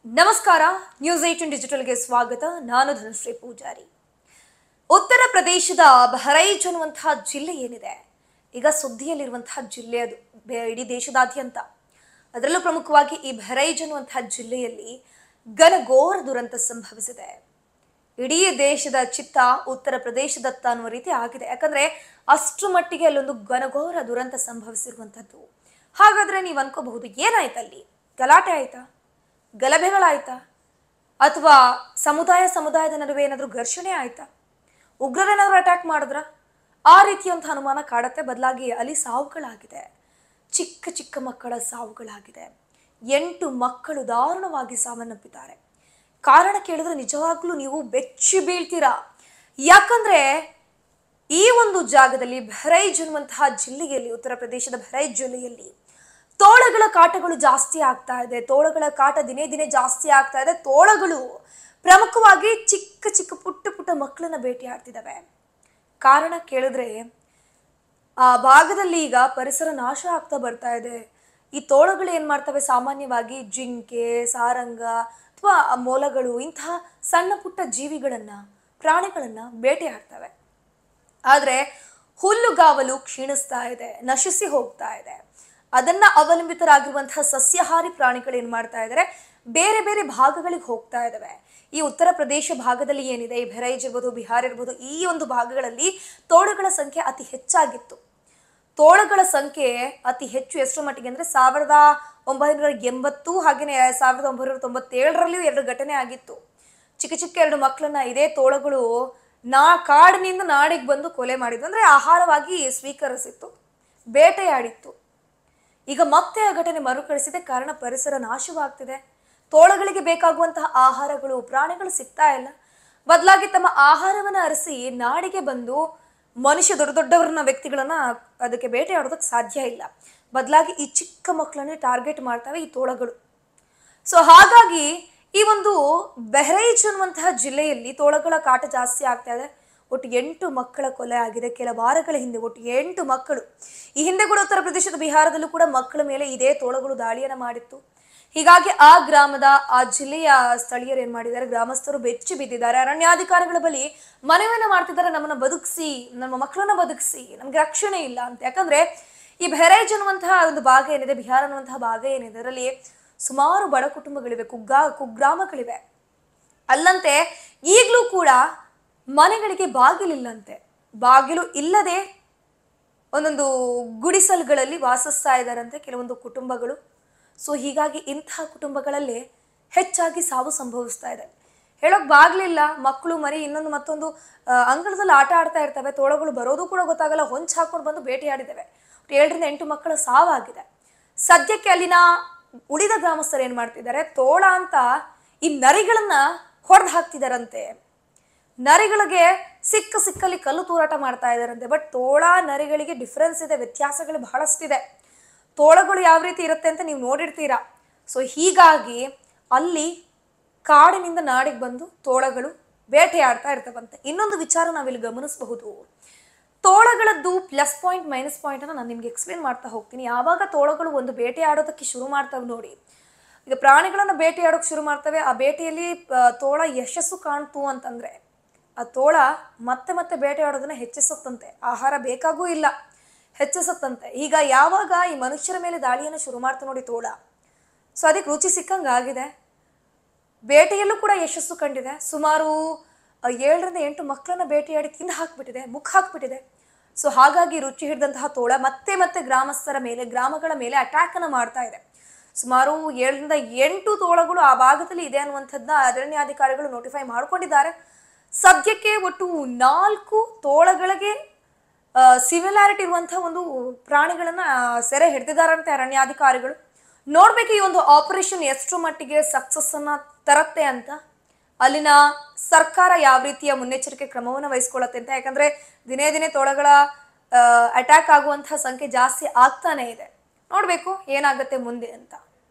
ನಮಸ್ಕಾರ ನ್ಯೂಸ್ 18 ಡಿಜಿಟಲ್ಗೆ ಸ್ವಾಗತ. ನಾನು ಧನಶ್ರೀ ಪೂಜಾರಿ. ಉತ್ತರ ಪ್ರದೇಶದ ಬಹರೈಚ್ ಅನ್ನುವಂತಹ ಜಿಲ್ಲೆ ಏನಿದೆ, ಈಗ ಸುದ್ದಿಯಲ್ಲಿರುವಂತಹ ಜಿಲ್ಲೆ ಅದು ಇಡೀ ದೇಶದಾದ್ಯಂತ. ಅದರಲ್ಲೂ ಪ್ರಮುಖವಾಗಿ ಈ ಬಹರೈಚ್ ಅನ್ನುವಂತಹ ಜಿಲ್ಲೆಯಲ್ಲಿ ಘನಘೋರ ದುರಂತ ಸಂಭವಿಸಿದೆ. ಇಡೀ ದೇಶದ ಚಿತ್ತ ಉತ್ತರ ಪ್ರದೇಶದತ್ತ ಅನ್ನುವ ರೀತಿ ಆಗಿದೆ. ಯಾಕಂದ್ರೆ ಅಷ್ಟು ಮಟ್ಟಿಗೆ ಅಲ್ಲೊಂದು ಘನಘೋರ ದುರಂತ ಸಂಭವಿಸಿರುವಂಥದ್ದು. ಹಾಗಾದ್ರೆ ನೀವು ಅನ್ಕೋಬಹುದು, ಏನಾಯ್ತಲ್ಲಿ? ಗಲಾಟೆ ಆಯ್ತಾ, ಗಲಭೆಗಳಾಯ್ತಾ, ಅಥವಾ ಸಮುದಾಯದ ನಡುವೆ ಏನಾದರೂ ಘರ್ಷಣೆ ಆಯ್ತಾ, ಉಗ್ರರೇನಾದರೂ ಅಟ್ಯಾಕ್ ಮಾಡಿದ್ರ? ಆ ರೀತಿಯಂಥ ಅನುಮಾನ ಕಾಡುತ್ತೆ. ಬದಲಾಗಿ ಅಲ್ಲಿ ಸಾವುಗಳಾಗಿದೆ, ಚಿಕ್ಕ ಚಿಕ್ಕ ಮಕ್ಕಳ ಸಾವುಗಳಾಗಿದೆ. 8 ಮಕ್ಕಳು ದಾರುಣವಾಗಿ ಸಾವನ್ನಪ್ಪಿದ್ದಾರೆ. ಕಾರಣ ಕೇಳಿದ್ರೆ ನಿಜವಾಗ್ಲೂ ನೀವು ಬೆಚ್ಚಿ ಬೀಳ್ತೀರಾ. ಯಾಕಂದ್ರೆ ಈ ಒಂದು ಜಾಗದಲ್ಲಿ ಬಹರೈಚ್ ಅನ್ನುವಂತಹ ಜಿಲ್ಲೆಯಲ್ಲಿ, ಉತ್ತರ ಪ್ರದೇಶದ ಬಹರೈಚ್ ಜಿಲ್ಲೆಯಲ್ಲಿ ತೋಳಗಳ ಕಾಟಗಳು ಜಾಸ್ತಿ ಆಗ್ತಾ ಇದೆ. ತೋಳಗಳ ಕಾಟ ದಿನೇ ದಿನೇ ಜಾಸ್ತಿ ಆಗ್ತಾ ಇದೆ. ತೋಳಗಳು ಪ್ರಮುಖವಾಗಿ ಚಿಕ್ಕ ಚಿಕ್ಕ ಪುಟ್ಟ ಮಕ್ಕಳನ್ನ ಭೇಟಿಯಾಡ್ತಿದ್ದಾವೆ. ಕಾರಣ ಕೇಳಿದ್ರೆ ಆ ಭಾಗದಲ್ಲಿ ಈಗ ಪರಿಸರ ನಾಶ ಆಗ್ತಾ ಬರ್ತಾ ಇದೆ. ಈ ತೋಳಗಳು ಏನ್ ಮಾಡ್ತವೆ, ಸಾಮಾನ್ಯವಾಗಿ ಜಿಂಕೆ, ಸಾರಂಗ ಅಥವಾ ಮೊಲಗಳು, ಇಂತಹ ಸಣ್ಣ ಪುಟ್ಟ ಜೀವಿಗಳನ್ನ, ಪ್ರಾಣಿಗಳನ್ನ ಬೇಟೆಯಾಡ್ತವೆ. ಆದ್ರೆ ಹುಲ್ಲುಗಾವಲು ಕ್ಷೀಣಿಸ್ತಾ ಇದೆ, ನಶಿಸಿ ಹೋಗ್ತಾ ಇದೆ. ಅದನ್ನ ಅವಲಂಬಿತರಾಗಿರುವಂತಹ ಸಸ್ಯಾಹಾರಿ ಪ್ರಾಣಿಗಳು ಏನ್ ಮಾಡ್ತಾ ಇದ್ದಾರೆ, ಬೇರೆ ಬೇರೆ ಭಾಗಗಳಿಗೆ ಹೋಗ್ತಾ ಇದ್ದಾವೆ. ಈ ಉತ್ತರ ಪ್ರದೇಶ ಭಾಗದಲ್ಲಿ ಏನಿದೆ, ಈ ಬಹರೈಚ್ ಇರ್ಬೋದು, ಬಿಹಾರ್ ಇರ್ಬೋದು, ಈ ಒಂದು ಭಾಗಗಳಲ್ಲಿ ತೋಳಗಳ ಸಂಖ್ಯೆ ಅತಿ ಹೆಚ್ಚಾಗಿತ್ತು. ತೋಳಗಳ ಸಂಖ್ಯೆ ಅತಿ ಹೆಚ್ಚು ಎಷ್ಟರ ಮಟ್ಟಿಗೆ ಅಂದ್ರೆ 1980 ಹಾಗೆಯೇ 1997ರಲ್ಲಿಯೂ 2 ಘಟನೆ ಆಗಿತ್ತು. ಚಿಕ್ಕ ಚಿಕ್ಕ 2 ಮಕ್ಕಳನ್ನ ಇದೇ ತೋಳಗಳು ಕಾಡಿನಿಂದ ನಾಡಿಗೆ ಬಂದು ಕೊಲೆ ಮಾಡಿದ್ವು. ಅಂದ್ರೆ ಆಹಾರವಾಗಿ ಸ್ವೀಕರಿಸಿತ್ತು, ಬೇಟೆಯಾಡಿತ್ತು. ಈಗ ಮತ್ತೆ ಆ ಘಟನೆ ಮರುಕಳಿಸಿದೆ. ಕಾರಣ ಪರಿಸರ ನಾಶವಾಗ್ತಿದೆ. ತೋಳಗಳಿಗೆ ಬೇಕಾಗುವಂತಹ ಆಹಾರಗಳು, ಪ್ರಾಣಿಗಳು ಸಿಗ್ತಾ ಇಲ್ಲ. ಬದಲಾಗಿ ತಮ್ಮ ಆಹಾರವನ್ನ ಅರಸಿ ನಾಡಿಗೆ ಬಂದು ದೊಡ್ಡ ದೊಡ್ಡವರನ್ನ, ವ್ಯಕ್ತಿಗಳನ್ನ ಅದಕ್ಕೆ ಬೇಟೆಯಾಡೋದಕ್ಕೆ ಸಾಧ್ಯ ಇಲ್ಲ. ಬದಲಾಗಿ ಈ ಚಿಕ್ಕ ಮಕ್ಕಳನ್ನೇ ಟಾರ್ಗೆಟ್ ಮಾಡ್ತವೆ ಈ ತೋಳಗಳು. ಸೊ ಹಾಗಾಗಿ ಈ ಒಂದು ಬಹರೈಚ್ ಅನ್ನುವಂತಹ ಜಿಲ್ಲೆಯಲ್ಲಿ ತೋಳಗಳ ಕಾಟ ಜಾಸ್ತಿ ಆಗ್ತಾ ಇದೆ. ಒಟ್ಟು 8 ಮಕ್ಕಳ ಕೊಲೆ ಆಗಿದೆ ಕೆಲ ವಾರಗಳ ಹಿಂದೆ. ಒಟ್ಟು 8 ಮಕ್ಕಳು. ಈ ಹಿಂದೆ ಕೂಡ ಉತ್ತರ ಪ್ರದೇಶದ ಬಿಹಾರದಲ್ಲೂ ಕೂಡ ಮಕ್ಕಳ ಮೇಲೆ ಇದೇ ತೋಳಗಳು ದಾಳಿಯನ್ನ ಮಾಡಿತ್ತು. ಹೀಗಾಗಿ ಆ ಗ್ರಾಮದ, ಆ ಜಿಲ್ಲೆಯ ಸ್ಥಳೀಯರು ಏನ್ ಮಾಡಿದ್ದಾರೆ, ಗ್ರಾಮಸ್ಥರು ಬೆಚ್ಚಿ ಬಿದ್ದಿದ್ದಾರೆ. ಅರಣ್ಯಾಧಿಕಾರಿಗಳ ಬಳಿ ಮನವಿಯನ್ನ ಮಾಡ್ತಿದ್ದಾರೆ, ನಮ್ಮನ್ನ ಬದುಕಿಸಿ, ನಮ್ಮ ಮಕ್ಕಳನ್ನ ಬದುಕಿಸಿ, ನಮ್ಗೆ ರಕ್ಷಣೆ ಇಲ್ಲ ಅಂತ. ಯಾಕಂದ್ರೆ ಈ ಬಹರೈಚ್ ಅನ್ನುವಂತಹ ಒಂದು ಭಾಗ ಏನಿದೆ, ಬಿಹಾರ್ ಅನ್ನುವಂತಹ ಭಾಗ ಏನಿದೆ, ಅದರಲ್ಲಿ ಸುಮಾರು ಬಡ ಕುಟುಂಬಗಳಿವೆ, ಕುಗ್ರಾಮಗಳಿವೆ. ಅಲ್ಲಂತೆ ಈಗಲೂ ಕೂಡ ಮನೆಗಳಿಗೆ ಬಾಗಿಲಿಲ್ಲಂತೆ. ಬಾಗಿಲು ಇಲ್ಲದೆ ಒಂದೊಂದು ಗುಡಿಸಲುಗಳಲ್ಲಿ ವಾಸಿಸ್ತಾ ಇದ್ದಾರಂತೆ ಕೆಲವೊಂದು ಕುಟುಂಬಗಳು. ಸೊ ಹೀಗಾಗಿ ಇಂತಹ ಕುಟುಂಬಗಳಲ್ಲೇ ಹೆಚ್ಚಾಗಿ ಸಾವು ಸಂಭವಿಸ್ತಾ ಇದೆ. ಹೇಳೋಕೆ ಬಾಗ್ಲಿಲ್ಲ, ಮಕ್ಕಳು ಮರಿ ಇನ್ನೊಂದು ಮತ್ತೊಂದು ಅಂಗಳದಲ್ಲಿ ಆಟ ಆಡ್ತಾ ಇರ್ತವೆ. ತೋಳಗಳು ಬರೋದು ಕೂಡ ಗೊತ್ತಾಗಲ್ಲ, ಹೊಂಚು ಹಾಕೊಂಡು ಬಂದು ಬೇಟೆಯಾಡಿದ್ದೇವೆ. 7ರಿಂದ 8 ಮಕ್ಕಳ ಸಾವಾಗಿದೆ. ಸದ್ಯಕ್ಕೆ ಅಲ್ಲಿನ ಉಳಿದ ಗ್ರಾಮಸ್ಥರು ಏನ್ ಮಾಡ್ತಿದ್ದಾರೆ, ತೋಳ ಅಂತ ಈ ನರಿಗಳನ್ನ ಹೊಡೆದು ಹಾಕ್ತಿದಾರಂತೆ. ನರಿಗಳಿಗೆ ಸಿಕ್ಕಲ್ಲಿ ಕಲ್ಲು ತೂರಾಟ ಮಾಡ್ತಾ ಇದ್ದಾರಂತೆ. ಬಟ್ ತೋಳ ನರಿಗಳಿಗೆ ಡಿಫ್ರೆನ್ಸ್ ಇದೆ, ವ್ಯತ್ಯಾಸಗಳು ಬಹಳಷ್ಟಿದೆ. ತೋಳಗಳು ಯಾವ ರೀತಿ ಇರುತ್ತೆ ಅಂತ ನೀವು ನೋಡಿರ್ತೀರಾ. ಸೊ ಹೀಗಾಗಿ ಅಲ್ಲಿ ಕಾಡಿನಿಂದ ನಾಡಿಗೆ ಬಂದು ತೋಳಗಳು ಬೇಟೆಯಾಡ್ತಾ ಇರ್ತವಂತೆ. ಇನ್ನೊಂದು ವಿಚಾರ ನಾವಿಲ್ಲಿ ಗಮನಿಸಬಹುದು, ತೋಳಗಳದ್ದು ಪ್ಲಸ್ ಪಾಯಿಂಟ್ ಮೈನಸ್ ಪಾಯಿಂಟ್ ಅನ್ನು ನಾನು ನಿಮ್ಗೆ ಎಕ್ಸ್ಪ್ಲೇನ್ ಮಾಡ್ತಾ ಹೋಗ್ತೀನಿ. ಯಾವಾಗ ತೋಳಗಳು ಒಂದು ಬೇಟೆ ಆಡೋದಕ್ಕೆ ಶುರು ಮಾಡ್ತವೆ ನೋಡಿ, ಈಗ ಪ್ರಾಣಿಗಳನ್ನ ಬೇಟೆ ಆಡೋಕೆ ಶುರು ಮಾಡ್ತವೆ, ಆ ಬೇಟೆಯಲ್ಲಿ ತೋಳ ಯಶಸ್ಸು ಕಾಣ್ತು ಅಂತಂದ್ರೆ ಆ ತೋಳ ಮತ್ತೆ ಮತ್ತೆ ಬೇಟೆ ಆಡೋದನ್ನ ಹೆಚ್ಚಿಸುತ್ತಂತೆ. ಆಹಾರ ಬೇಕಾಗೂ ಇಲ್ಲ, ಹೆಚ್ಚಿಸುತ್ತಂತೆ. ಈಗ ಯಾವಾಗ ಈ ಮನುಷ್ಯರ ಮೇಲೆ ದಾಳಿಯನ್ನು ಶುರು ಮಾಡ್ತಾ ನೋಡಿ ತೋಳ, ಸೊ ಅದಕ್ಕೆ ರುಚಿ ಸಿಕ್ಕಂಗಾಗಿದೆ. ಬೇಟೆಯಲ್ಲೂ ಕೂಡ ಯಶಸ್ಸು ಕಂಡಿದೆ. ಸುಮಾರು 7ರಿಂದ 8 ಮಕ್ಕಳನ್ನ ಬೇಟೆಯಾಡಿ ತಿಂದು ಹಾಕ್ಬಿಟ್ಟಿದೆ, ಮುಖ ಹಾಕ್ಬಿಟ್ಟಿದೆ. ಸೊ ಹಾಗಾಗಿ ರುಚಿ ಹಿಡಿದಂತಹ ತೋಳ ಮತ್ತೆ ಗ್ರಾಮಸ್ಥರ ಮೇಲೆ, ಗ್ರಾಮಗಳ ಮೇಲೆ ಅಟ್ಯಾಕ್ ಅನ್ನ ಮಾಡ್ತಾ ಇದೆ. ಸುಮಾರು 7ರಿಂದ 8 ತೋಳಗಳು ಆ ಭಾಗದಲ್ಲಿ ಇದೆ ಅನ್ನುವಂಥದ್ದನ್ನ ಅರಣ್ಯಾಧಿಕಾರಿಗಳು ನೋಟಿಫೈ ಮಾಡ್ಕೊಂಡಿದ್ದಾರೆ. ಸದ್ಯಕ್ಕೆ ಒಟ್ಟು 4 ತೋಳಗಳಿಗೆ ಸಿಮಿಲಾರಿಟಿ ಇರುವಂತಹ ಒಂದು ಪ್ರಾಣಿಗಳನ್ನ ಸೆರೆ ಹಿಡಿದಿದ್ದಾರಂತೆ ಅರಣ್ಯಾಧಿಕಾರಿಗಳು. ನೋಡ್ಬೇಕು ಈ ಒಂದು ಆಪರೇಷನ್ ಎಷ್ಟು ಮಟ್ಟಿಗೆ ಸಕ್ಸಸ್ ಅನ್ನ ತರತ್ತೆ ಅಂತ, ಅಲ್ಲಿನ ಸರ್ಕಾರ ಯಾವ ರೀತಿಯ ಮುನ್ನೆಚ್ಚರಿಕೆ ಕ್ರಮವನ್ನು ವಹಿಸ್ಕೊಳ್ಳುತ್ತೆ ಅಂತ. ಯಾಕಂದ್ರೆ ದಿನೇ ದಿನೇ ತೋಳಗಳ ಅಟ್ಯಾಕ್ ಆಗುವಂತಹ ಸಂಖ್ಯೆ ಜಾಸ್ತಿ ಆಗ್ತಾನೆ ಇದೆ. ನೋಡ್ಬೇಕು ಏನಾಗುತ್ತೆ ಮುಂದೆ ಅಂತ.